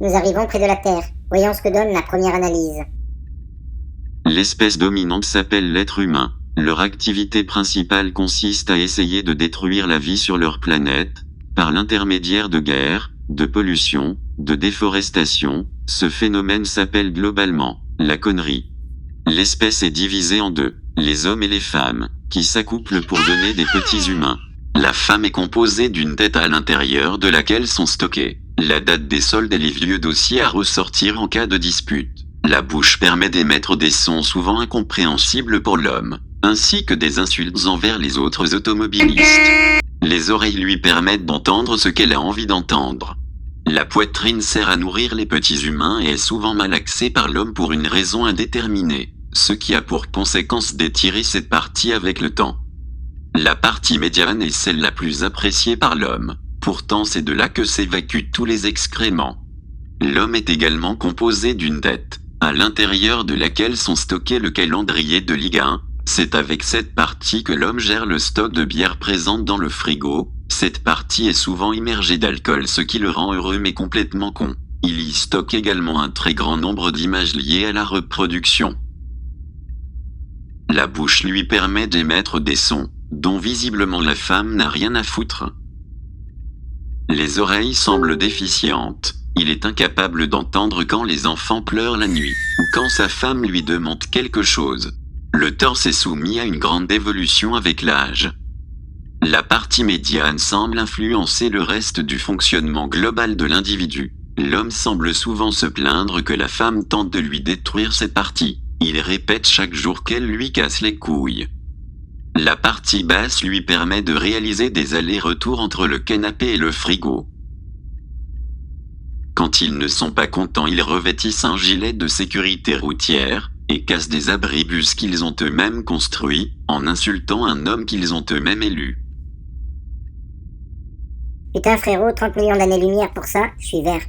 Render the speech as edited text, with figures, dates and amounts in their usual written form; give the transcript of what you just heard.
Nous arrivons près de la Terre. Voyons ce que donne la première analyse. L'espèce dominante s'appelle l'être humain. Leur activité principale consiste à essayer de détruire la vie sur leur planète, par l'intermédiaire de guerres, de pollution, de déforestation. Ce phénomène s'appelle globalement la connerie. L'espèce est divisée en deux, les hommes et les femmes, qui s'accouplent pour donner des petits humains. La femme est composée d'une tête à l'intérieur de laquelle sont stockés la date des soldes et les vieux dossiers à ressortir en cas de dispute. La bouche permet d'émettre des sons souvent incompréhensibles pour l'homme, ainsi que des insultes envers les autres automobilistes. Les oreilles lui permettent d'entendre ce qu'elle a envie d'entendre. La poitrine sert à nourrir les petits humains et est souvent malaxée par l'homme pour une raison indéterminée, ce qui a pour conséquence d'étirer cette partie avec le temps. La partie médiane est celle la plus appréciée par l'homme. Pourtant c'est de là que s'évacuent tous les excréments. L'homme est également composé d'une tête, à l'intérieur de laquelle sont stockés le calendrier de Ligue 1. C'est avec cette partie que l'homme gère le stock de bière présente dans le frigo. Cette partie est souvent immergée d'alcool, ce qui le rend heureux mais complètement con. Il y stocke également un très grand nombre d'images liées à la reproduction. La bouche lui permet d'émettre des sons, dont visiblement la femme n'a rien à foutre. Les oreilles semblent déficientes. Il est incapable d'entendre quand les enfants pleurent la nuit, ou quand sa femme lui demande quelque chose. Le torse est soumis à une grande évolution avec l'âge. La partie médiane semble influencer le reste du fonctionnement global de l'individu. L'homme semble souvent se plaindre que la femme tente de lui détruire cette partie. Il répète chaque jour qu'elle lui casse les couilles. La partie basse lui permet de réaliser des allers-retours entre le canapé et le frigo. Quand ils ne sont pas contents, ils revêtissent un gilet de sécurité routière et cassent des abribus qu'ils ont eux-mêmes construits, en insultant un homme qu'ils ont eux-mêmes élu. Putain frérot, 30 millions d'années-lumière pour ça, je suis vert.